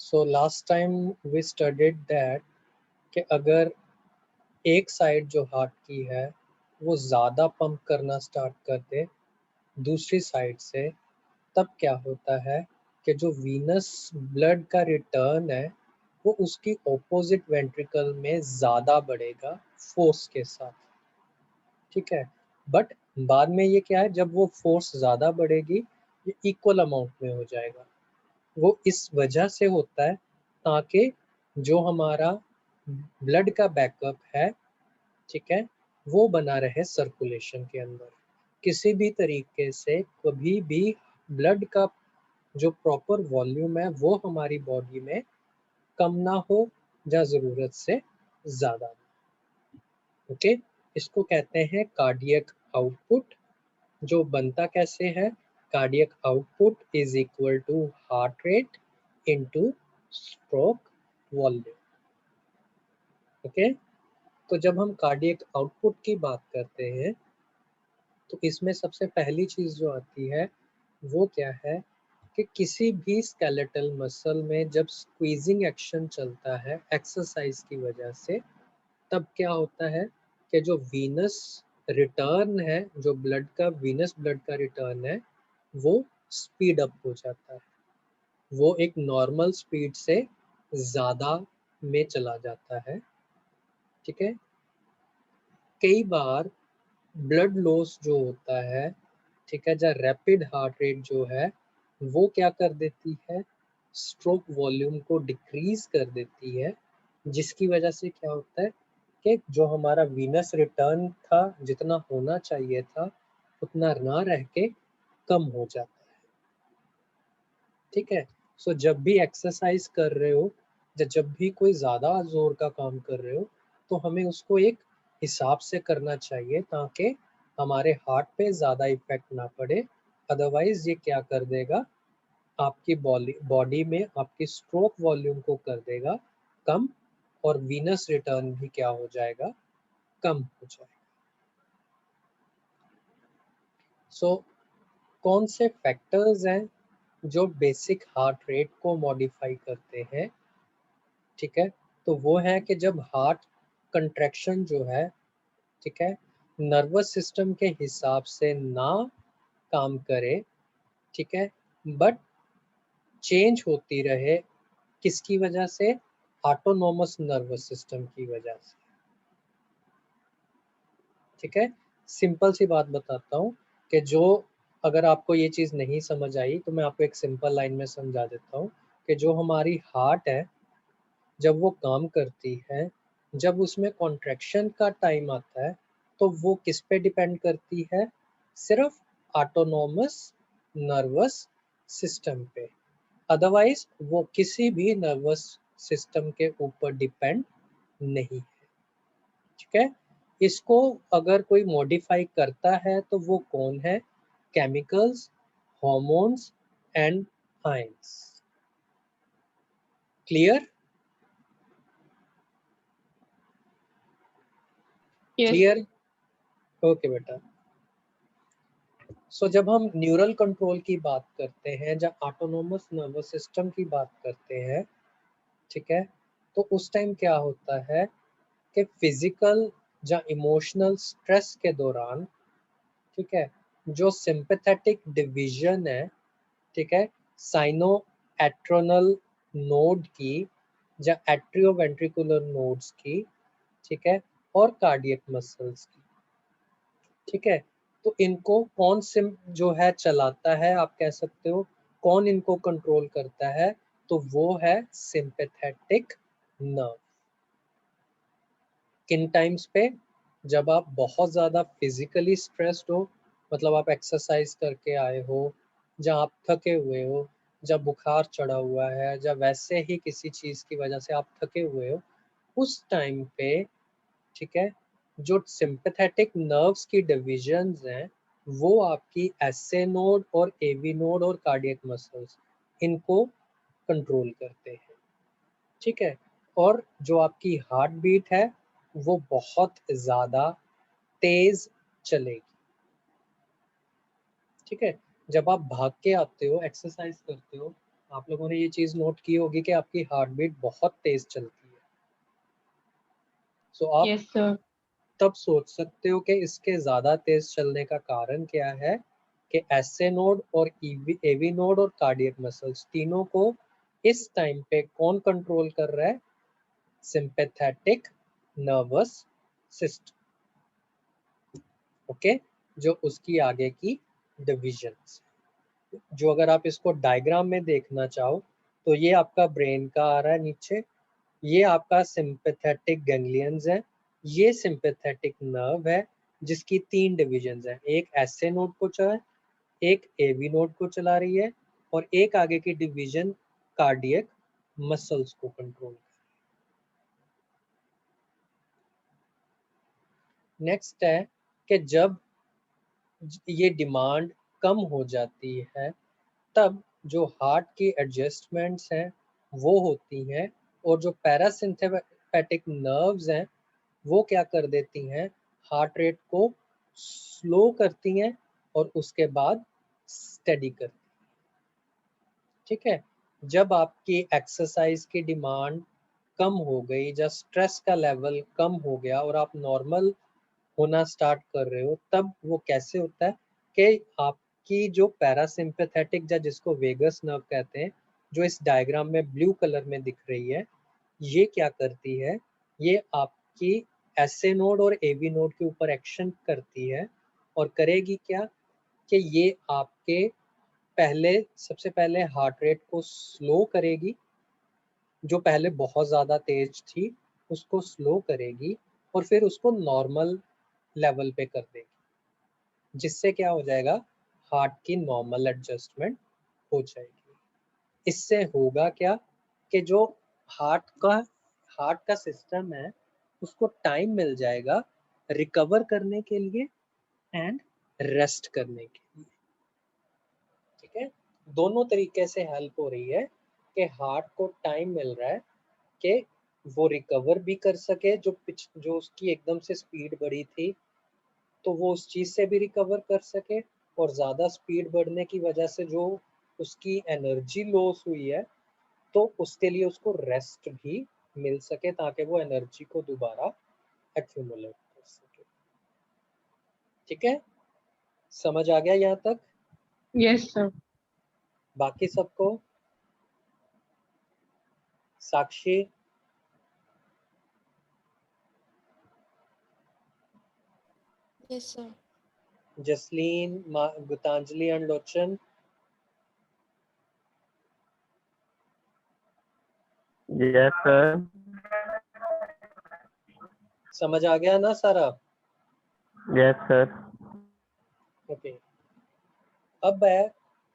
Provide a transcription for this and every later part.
So last time we studied that कि अगर एक साइड जो हार्ट की है वो ज़्यादा पंप करना स्टार्ट कर दे दूसरी साइड से, तब क्या होता है कि जो वीनस ब्लड का रिटर्न है वो उसकी ऑपोजिट वेंट्रिकल में ज़्यादा बढ़ेगा फोर्स के साथ। ठीक है, बट बाद में ये क्या है, जब वो फोर्स ज़्यादा बढ़ेगी ये इक्वल अमाउंट में हो जाएगा। वो इस वजह से होता है ताकि जो हमारा ब्लड का बैकअप है, ठीक है, वो बना रहे सर्कुलेशन के अंदर। किसी भी तरीके से कभी भी ब्लड का जो प्रॉपर वॉल्यूम है वो हमारी बॉडी में कम ना हो या ज़रूरत से ज़्यादा। ओके, इसको कहते हैं कार्डियक आउटपुट। जो बनता कैसे है, cardiac output is equal to heart rate into stroke volume. Okay, तो जब हम कार्डियक आउटपुट की बात करते हैं तो इसमें सबसे पहली चीज़ जो आती है वो क्या है कि किसी भी स्केलेटल मसल में जब स्क्वीजिंग एक्शन चलता है एक्सरसाइज की वजह से, तब क्या होता है कि जो वीनस रिटर्न है, जो ब्लड का वीनस ब्लड का रिटर्न है वो स्पीड अप हो जाता है। वो एक नॉर्मल स्पीड से ज़्यादा में चला जाता है। ठीक है, कई बार ब्लड लॉस जो होता है, ठीक है, या रैपिड हार्ट रेट जो है वो क्या कर देती है, स्ट्रोक वॉल्यूम को डिक्रीज कर देती है, जिसकी वजह से क्या होता है कि जो हमारा वीनस रिटर्न था जितना होना चाहिए था उतना ना रह के कम हो जाता है। ठीक है, सो जब भी एक्सरसाइज कर रहे हो या जब भी कोई ज़्यादा जोर का काम कर रहे हो तो हमें उसको एक हिसाब से करना चाहिए ताकि हमारे हार्ट पे ज़्यादा इफेक्ट ना पड़े। अदरवाइज ये क्या कर देगा, आपकी बॉडी में आपकी स्ट्रोक वॉल्यूम को कर देगा कम, और वीनस रिटर्न भी क्या हो जाएगा, कम हो जाएगा। सो कौन से फैक्टर्स हैं जो बेसिक हार्ट रेट को मॉडिफाई करते हैं? ठीक है, तो वो है कि जब हार्ट कंट्रैक्शन जो है, ठीक है, नर्वस सिस्टम के हिसाब से ना काम करे, ठीक है, बट चेंज होती रहे, किसकी वजह से, ऑटोनोमस नर्वस सिस्टम की वजह से। ठीक है, सिंपल सी बात बताता हूँ कि जो, अगर आपको ये चीज़ नहीं समझ आई तो मैं आपको एक सिंपल लाइन में समझा देता हूँ कि जो हमारी हार्ट है जब वो काम करती है, जब उसमें कॉन्ट्रैक्शन का टाइम आता है तो वो किस पे डिपेंड करती है, सिर्फ ऑटोनोमस नर्वस सिस्टम पे। अदरवाइज वो किसी भी नर्वस सिस्टम के ऊपर डिपेंड नहीं है। ठीक है, इसको अगर कोई मॉडिफाई करता है तो वो कौन है, chemicals, hormones and ions. Clear? Yes. Clear, okay बेटा। सो जब हम न्यूरल कंट्रोल की बात करते हैं, जब ऑटोनोमस नर्वस सिस्टम की बात करते हैं, ठीक है, तो उस टाइम क्या होता है कि फिजिकल या इमोशनल स्ट्रेस के दौरान, ठीक है, जो सिंपैथेटिक डिवीजन है, ठीक है, साइनो एट्रोनल नोड की या एट्रियोवेंट्रिकुलर नोड्स की, ठीक है, और कार्डियक मसल्स की, ठीक है, तो इनको कौन सिम जो है चलाता है, आप कह सकते हो कौन इनको कंट्रोल करता है, तो वो है सिंपैथेटिक नर्व। किन टाइम्स पे, जब आप बहुत ज़्यादा फिजिकली स्ट्रेस्ड हो, मतलब आप एक्सरसाइज करके आए हो, जब आप थके हुए हो, जब बुखार चढ़ा हुआ है, जब वैसे ही किसी चीज़ की वजह से आप थके हुए हो, उस टाइम पे, ठीक है, जो सिंपैथेटिक नर्व्स की डिविजन्स हैं वो आपकी एसए नोड और एवी नोड और कार्डियक मसल्स, इनको कंट्रोल करते हैं। ठीक है, और जो आपकी हार्ट बीट है वो बहुत ज़्यादा तेज चलेगी। ठीक है, जब आप भाग के आते हो, एक्सरसाइज करते हो, आप लोगों ने ये चीज नोट की होगी कि आपकी हार्ट बीट बहुत तेज चलती है। सो आप यस सर। तब सोच सकते हो कि इसके ज्यादा तेज चलने का कारण क्या है, कि एसए नोड और एवी नोड और कार्डियक मसल्स तीनों को इस टाइम पे कौन कंट्रोल कर रहा है? Sympathetic nervous system. ओके, जो उसकी आगे की डिविजन्स, जो अगर आप इसको डायग्राम में देखना चाहो तो ये आपका ब्रेन का आ रहा है नीचे, ये आपका सिंपैथेटिक गैंग्लियंस है, ये सिंपैथेटिक नर्व है जिसकी 3 डिविजन्स हैं, एक एसए नोड को चला, एक एवी नोड को चला रही है, और एक आगे की डिवीजन कार्डियक मसल्स को कंट्रोल। नेक्स्ट है कि जब ये डिमांड कम हो जाती है तब जो हार्ट की एडजस्टमेंट्स हैं वो होती हैं, और जो पैरासिम्पैथिक नर्व्स हैं वो क्या कर देती हैं? हार्ट रेट को स्लो करती हैं और उसके बाद स्टेडी करती हैं। ठीक है, जब आपकी एक्सरसाइज की डिमांड कम हो गई, जब स्ट्रेस का लेवल कम हो गया और आप नॉर्मल होना स्टार्ट कर रहे हो, तब वो कैसे होता है कि आपकी जो पैरासिम्पैथेटिक, या जिसको वेगस नर्व कहते हैं, जो इस डायग्राम में ब्लू कलर में दिख रही है, ये क्या करती है? ये आपकी एसए नोड और एवी नोड के ऊपर एक्शन करती है, और करेगी क्या कि ये आपके सबसे पहले हार्ट रेट को स्लो करेगी, जो पहले बहुत ज़्यादा तेज थी उसको स्लो करेगी, और फिर उसको नॉर्मल लेवल पे कर देगी, जिससे क्या हो जाएगा? हार्ट की नॉर्मल एडजस्टमेंट हो जाएगी। इससे होगा क्या कि जो हार्ट का हार्ट का सिस्टम है उसको टाइम मिल जाएगा रिकवर करने के लिए एंड रेस्ट करने के लिए। ठीक है, दोनों तरीके से हेल्प हो रही है कि हार्ट को टाइम मिल रहा है कि वो रिकवर भी कर सके, जो उसकी एकदम से स्पीड बढ़ी थी तो वो उस चीज़ से भी रिकवर कर सके, और ज़्यादा स्पीड बढ़ने की वजह से जो उसकी एनर्जी लॉस हुई है तो उसके लिए उसको रेस्ट भी मिल सके, ताकि वो एनर्जी को दोबारा एक्यूमुलेट कर सके। ठीक है, समझ आ गया यहाँ तक? Yes sir. बाकी सबको? Sakshi, yes sir. Jasleen, Geetanjali and Lochan? Yes sir. समझ आ गया ना सारा? Yes sir. ओके, अब है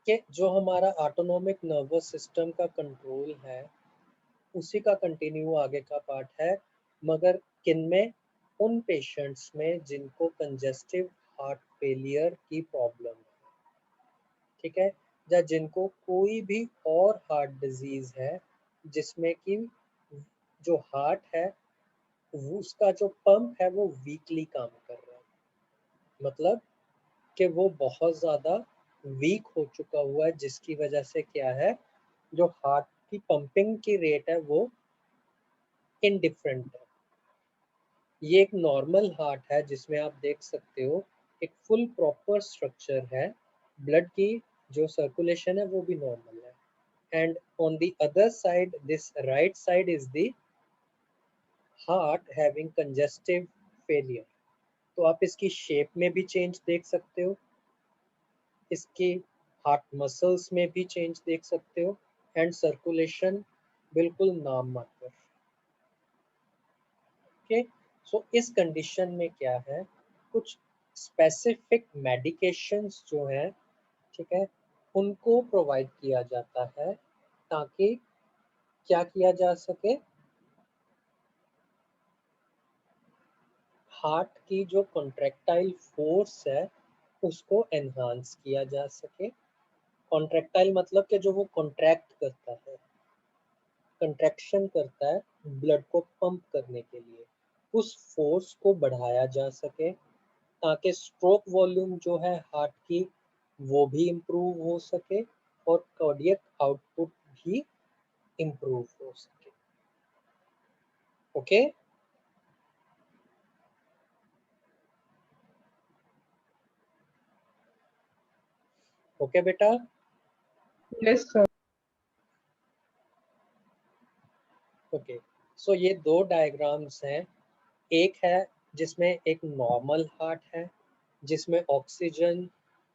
कि जो हमारा ऑटोनोमिक नर्वस सिस्टम का कंट्रोल है उसी का कंटिन्यू आगे का पार्ट है, मगर किनमें? उन पेशेंट्स में जिनको कंजेस्टिव हार्ट फेलियर की प्रॉब्लम है। ठीक है, या जिनको कोई भी और हार्ट डिजीज है जिसमें कि जो हार्ट है उसका जो पंप है वो वीकली काम कर रहा है, मतलब कि वो बहुत ज़्यादा वीक हो चुका हुआ है, जिसकी वजह से क्या है, जो हार्ट की पंपिंग की रेट है वो इनडिफरेंट है। ये एक नॉर्मल हार्ट है जिसमें आप देख सकते हो एक फुल प्रॉपर स्ट्रक्चर है, ब्लड की जो सर्कुलेशन है वो भी नॉर्मल है, and on the other side this right side is the heart having congestive failure. तो आप इसकी शेप में भी चेंज देख सकते हो, इसके हार्ट मसल्स में भी चेंज देख सकते हो, एंड सर्कुलेशन बिल्कुल नाम मात्र। ओके, सो इस कंडीशन में क्या है, कुछ स्पेसिफिक मेडिकेशंस जो है, ठीक है, उनको प्रोवाइड किया जाता है ताकि क्या किया जा सके, हार्ट की जो कॉन्ट्रैक्टाइल फोर्स है उसको एनहांस किया जा सके। कॉन्ट्रैक्टाइल मतलब कि जो वो कॉन्ट्रैक्ट करता है, कंट्रैक्शन करता है ब्लड को पंप करने के लिए, उस फोर्स को बढ़ाया जा सके ताकि स्ट्रोक वॉल्यूम जो है हार्ट की वो भी इम्प्रूव हो सके और कार्डियक आउटपुट भी इम्प्रूव हो सके। ओके ओके बेटा। Yes sir. ओके सो ये दो डायग्राम्स हैं। एक है जिसमें एक नॉर्मल हार्ट है, जिसमें ऑक्सीजन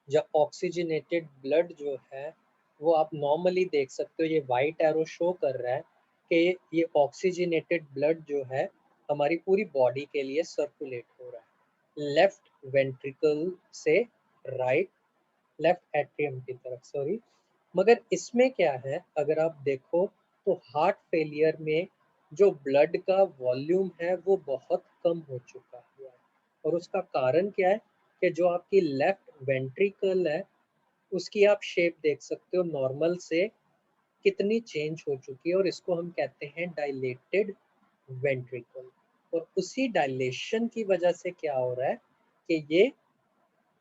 या ऑक्सीजनेटेड ब्लड जो है वो आप नॉर्मली देख सकते हो। ये वाइट एरो शो कर रहा है कि ये ऑक्सीजनेटेड ब्लड जो है हमारी पूरी बॉडी के लिए सर्कुलेट हो रहा है, लेफ्ट वेंट्रिकल से राइट, लेफ्ट एट्रियम की तरफ, सॉरी। मगर इसमें क्या है, अगर आप देखो तो हार्ट फेलियर में जो ब्लड का वॉल्यूम है वो बहुत कम हो चुका हुआ है। और उसका कारण क्या है कि जो आपकी लेफ्ट वेंट्रिकल है उसकी आप शेप देख सकते हो, नॉर्मल से कितनी चेंज हो चुकी है, और इसको हम कहते हैं डायलेटेड वेंट्रिकल। और उसी डायलेशन की वजह से क्या हो रहा है कि ये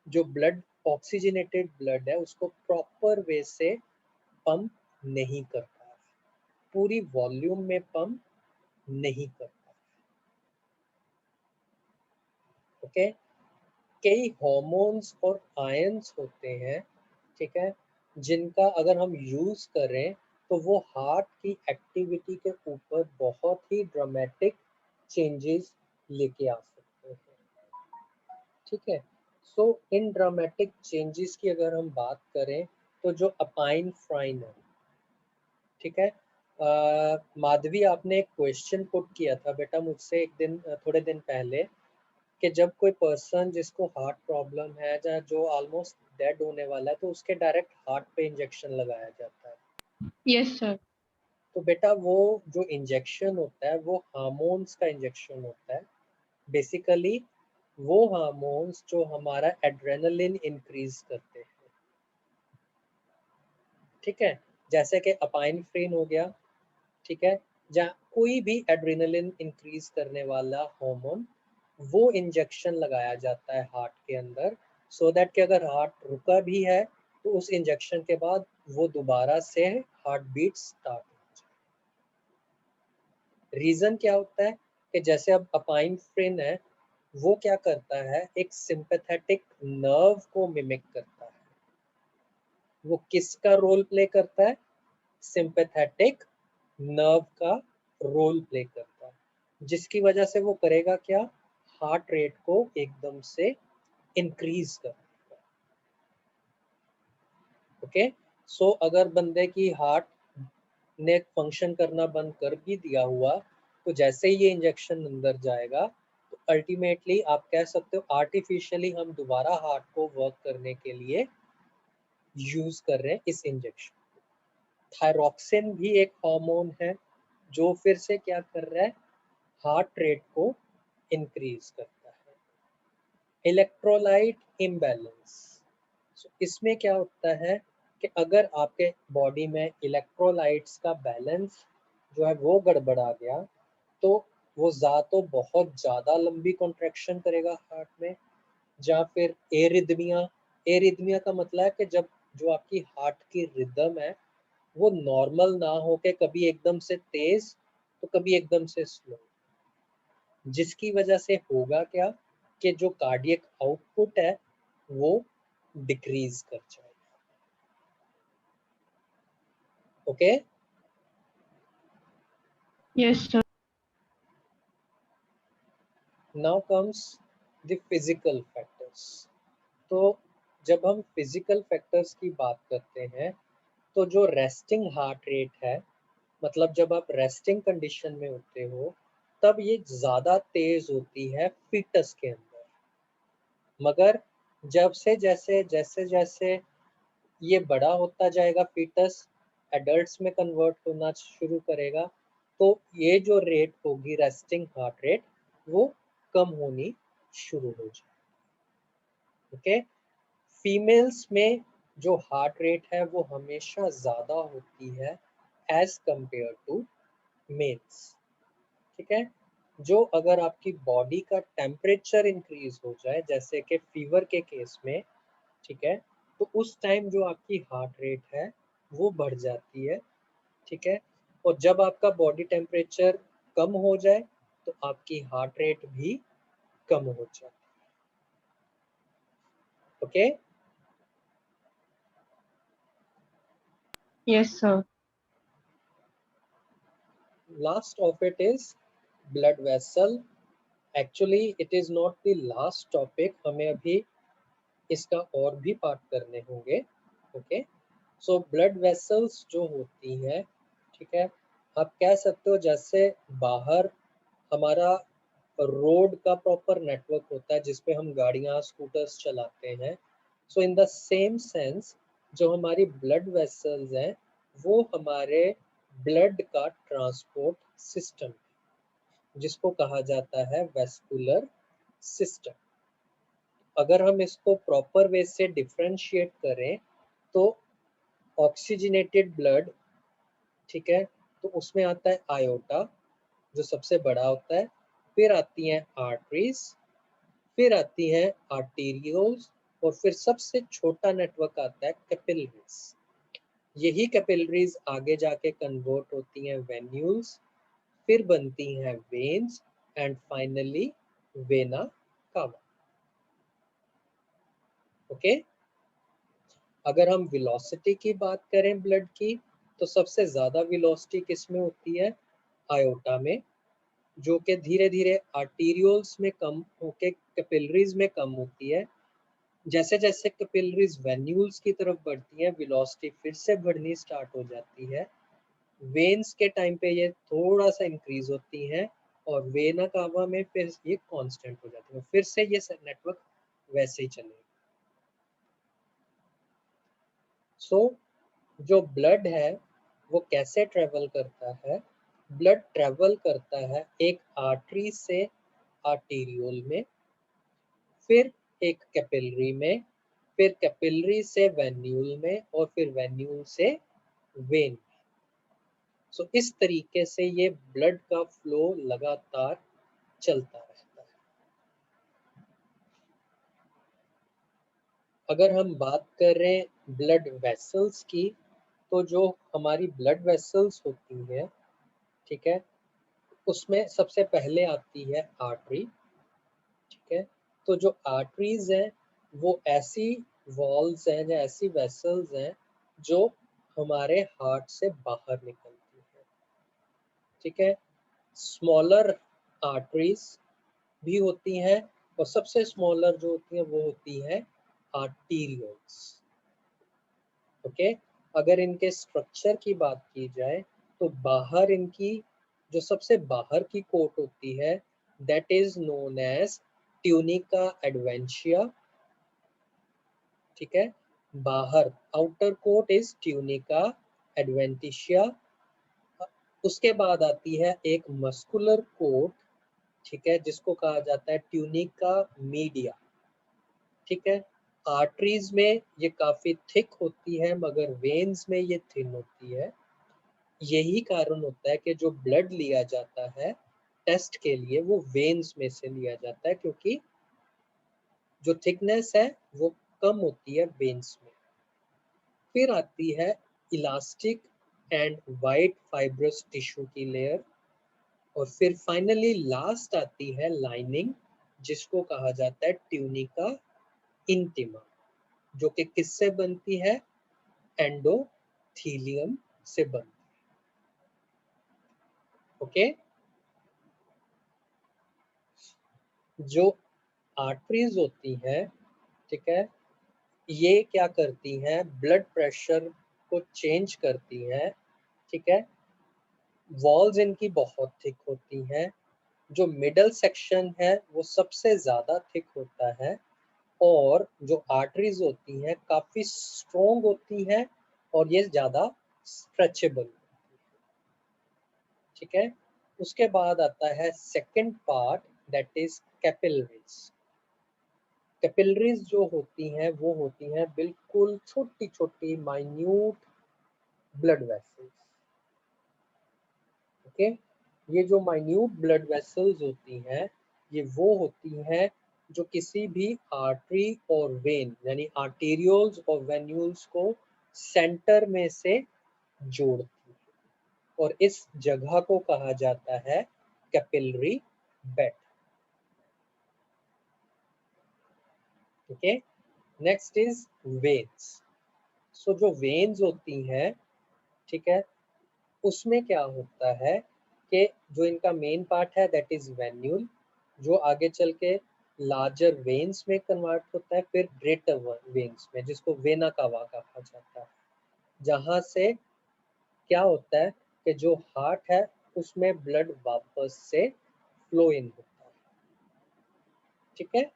जो ब्लड, ऑक्सीजनेटेड ब्लड है, उसको प्रॉपर वे से पंप नहीं कर पा रहा, पूरी वॉल्यूम में पंप नहीं कर पा रहा। ओके, कई हार्मोन्स और आयंस होते हैं, ठीक है, जिनका अगर हम यूज करें तो वो हार्ट की एक्टिविटी के ऊपर बहुत ही ड्रामेटिक चेंजेस लेके आ सकते हैं। ठीक है, सो इन ड्रामेटिक चेंजेस की अगर हम बात करें तो जो अपाइन फ्राइन है, ठीक है, माधवी आपने एक क्वेश्चन पुट किया था बेटा मुझसे एक दिन, थोड़े दिन पहले, कि जब कोई पर्सन जिसको हार्ट प्रॉब्लम है या जो ऑलमोस्ट डेड होने वाला है तो उसके डायरेक्ट हार्ट पे इंजेक्शन लगाया जाता है। Yes sir. तो बेटा वो जो इंजेक्शन होता है वो हार्मोन्स का इंजेक्शन होता है। बेसिकली वो हार्मोन्स जो हमारा एड्रेनलिन इंक्रीज करते हैं, ठीक है, जैसे कि अपाइनफ्रिन हो गया, ठीक है, जहाँ कोई भी एड्रेनलिन इंक्रीज करने वाला हार्मोन, वो इंजेक्शन लगाया जाता है हार्ट के अंदर, सो दैट कि अगर हार्ट रुका भी है तो उस इंजेक्शन के बाद वो दोबारा से हार्ट बीट स्टार्ट हो जाए। रीजन क्या होता है कि जैसे अब अपाइनफ्रिन है, वो क्या करता है, एक सिंपैथेटिक नर्व को मिमिक करता है। वो किसका रोल प्ले करता है? सिंपैथेटिक नर्व का रोल प्ले करता है, जिसकी वजह से वो करेगा क्या, हार्ट रेट को एकदम से इंक्रीज करेगा। ओके, सो अगर बंदे की हार्ट ने फंक्शन करना बंद कर भी दिया हुआ तो जैसे ही ये इंजेक्शन अंदर जाएगा तो अल्टीमेटली आप कह सकते हो आर्टिफिशियली हम दोबारा हार्ट को वर्क करने के लिए यूज कर रहे हैं इस इंजेक्शन। थायरॉक्सिन भी एक हार्मोन है जो फिर से क्या कर रहा है, हार्ट रेट को इंक्रीज करता है। इलेक्ट्रोलाइट इम्बैलेंस, इसमें क्या होता है कि अगर आपके बॉडी में इलेक्ट्रोलाइट्स का बैलेंस जो है वो गड़बड़ा गया तो वो तो बहुत ज़्यादा लंबी कॉन्ट्रैक्शन करेगा हार्ट में, या फिर एरिदमिया। एरिदमिया का मतलब है कि जब जो आपकी हार्ट की रिदम है वो नॉर्मल ना हो के कभी एकदम से तेज तो कभी एकदम से स्लो, जिसकी वजह से होगा क्या कि जो कार्डियक आउटपुट है वो डिक्रीज कर जाएगा। Okay, yes sir. Now comes the physical factors. तो जब हम फिजिकल फैक्टर्स की बात करते हैं तो जो रेस्टिंग हार्ट रेट है, मतलब जब आप रेस्टिंग कंडीशन में होते हो तब ये ज़्यादा तेज होती है फीटस के अंदर। मगर जब से जैसे जैसे जैसे ये बड़ा होता जाएगा, फीटस एडल्ट्स में कन्वर्ट होना शुरू करेगा, तो ये जो रेट होगी रेस्टिंग हार्ट रेट वो कम होनी शुरू हो जाए। ओके, फीमेल्स में जो हार्ट रेट है वो हमेशा ज़्यादा होती है एज कंपेयर टू मेल्स। ठीक है, जो अगर आपकी बॉडी का टेम्परेचर इंक्रीज हो जाए जैसे कि फीवर के केस में, ठीक है, तो उस टाइम जो आपकी हार्ट रेट है वो बढ़ जाती है ठीक है। और जब आपका बॉडी टेम्परेचर कम हो जाए तो आपकी हार्ट रेट भी कम हो जाए। Okay. Yes, sir. Last of it is blood vessel. Actually it is not the last topic, हमें अभी इसका और भी पार्ट करने होंगे। ओके। सो ब्लड वेसल्स जो होती हैं, ठीक है, आप कह सकते हो जैसे बाहर हमारा रोड का प्रॉपर नेटवर्क होता है जिसपे हम गाड़ियां स्कूटर्स चलाते हैं। सो इन द सेम सेंस जो हमारी ब्लड वेसल्स हैं वो हमारे ब्लड का ट्रांसपोर्ट सिस्टम जिसको कहा जाता है वेस्कुलर सिस्टम। अगर हम इसको प्रॉपर वे से डिफरेंशिएट करें तो ऑक्सीजनेटेड ब्लड, ठीक है, तो उसमें आता है आयोटा जो सबसे बड़ा होता है, फिर आती हैं आर्टरीज, फिर आती हैं आर्टेरियोल्स, और फिर सबसे छोटा नेटवर्क आता है कैपिलरीज। यही कैपिलरीज आगे जाके कन्वर्ट होती हैं वेन्यूल्स, फिर बनती हैं veins and finally vena cava. Okay. अगर हम वेलोसिटी की बात करें ब्लड की तो सबसे ज़्यादा वेलोसिटी किस में होती है? आयोटा में, जो कि धीरे धीरे आर्टीरियोल्स में कम होके कैपिलरीज में कम होती है। जैसे जैसे कैपिलरीज वेन्यूल्स की तरफ बढ़ती हैं वेलोसिटी फिर से बढ़नी स्टार्ट हो जाती है। वेन्स के टाइम पे ये थोड़ा सा इंक्रीज होती है और वेना कावा में फिर ये कांस्टेंट हो जाती है, फिर से ये नेटवर्क वैसे ही चलेगा। सो जो ब्लड है वो कैसे ट्रेवल करता है? ब्लड ट्रेवल करता है एक आर्टरी से आर्टीरियोल में, फिर एक कैपिलरी में, फिर कैपिलरी से वेन्यूल में, और फिर वेन्यूल से वेन में। सो इस तरीके से ये ब्लड का फ्लो लगातार चलता रहता है। अगर हम बात करें ब्लड वेसल्स की तो जो हमारी ब्लड वेसल्स होती हैं, ठीक है, उसमें सबसे पहले आती है आर्टरी। ठीक है। तो जो आर्टरीज हैं वो ऐसी वॉल्स हैं या ऐसी वेसल्स हैं जो हमारे हार्ट से बाहर निकलती है। ठीक है। स्मॉलर आर्टरीज भी होती हैं और सबसे स्मॉलर जो होती हैं वो होती हैं आर्टीरियल्स। ओके। अगर इनके स्ट्रक्चर की बात की जाए तो बाहर इनकी जो सबसे बाहर की कोट होती है that is known as tunica adventitia. ठीक है। बाहर outer coat is tunica adventitia. उसके बाद आती है एक मस्कुलर कोट, ठीक है, जिसको कहा जाता है ट्यूनिका मीडिया। ठीक है। आर्टरीज में ये काफी थिक होती है मगर वेन्स में ये थिन होती है। यही कारण होता है कि जो ब्लड लिया जाता है टेस्ट के लिए वो वेन्स में से लिया जाता है क्योंकि जो थिकनेस है वो कम होती है वेन्स में। फिर आती है elastic and white fibrous tissue की लेयर, और फिर फाइनली लास्ट आती है लाइनिंग जिसको कहा जाता है ट्यूनिका इंटिमा, जो कि किससे बनती है? एंडोथीलियम से बनती है। ओके। जो आर्टरीज होती हैं, ठीक है, ये क्या करती हैं? ब्लड प्रेशर को चेंज करती हैं। ठीक है। वॉल्स इनकी बहुत थिक होती हैं। जो मिडल सेक्शन है वो सबसे ज़्यादा थिक होता है, और जो आर्टरीज होती हैं काफ़ी स्ट्रोंग होती हैं और ये ज़्यादा स्ट्रेचेबल। ठीक है। उसके बाद आता है second part that is capillaries. Capillaries जो होती हैं वो होती हैं बिल्कुल छोटी छोटी माइन्यूट ब्लड वेसल्स। ओके। ये जो माइन्यूट ब्लड वेसल्स होती हैं ये वो होती हैं जो किसी भी आर्टरी और वेन यानी आर्टेरियोल्स और वेन्यूल्स को सेंटर में से जोड़ती है। और इस जगह को कहा जाता है capillary bed. Okay, next is veins. So जो वेन्स होती हैं, ठीक है, उसमें क्या होता है कि जो इनका मेन पार्ट है दैट इज वेन्यूल, जो आगे चल के लार्जर वेन्स में कन्वर्ट होता है, फिर ग्रेटर वेन्स में, जिसको वेना कावा कहा जाता है, जहां से क्या होता है कि जो हार्ट है उसमें ब्लड वापस से फ्लो इन होता है। ठीक है,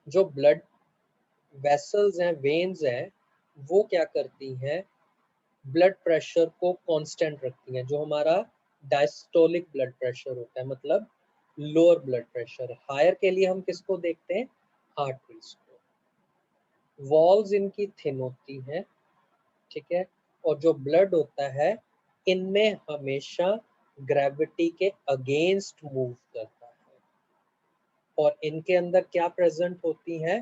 जो ब्लड वेसल्स हैं, वेन्स हैं, वो क्या करती हैं, ब्लड प्रेशर को कांस्टेंट रखती हैं। जो हमारा डायस्टोलिक ब्लड प्रेशर होता है, मतलब लोअर ब्लड प्रेशर, हायर के लिए हम किसको देखते हैं, हार्ट बीट्स को। वॉल्स इनकी थिन होती हैं, ठीक है, और जो ब्लड होता है इनमें हमेशा ग्रेविटी के अगेंस्ट मूव करता है, और इनके अंदर क्या प्रेजेंट होती हैं,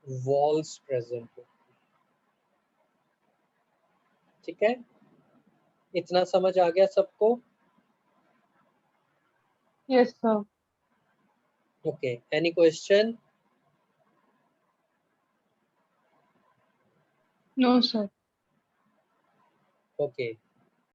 वॉल्स प्रेजेंट होती हैं। ठीक है, इतना समझ आ गया सबको? Yes, sir. Okay, any question? No, sir. Okay,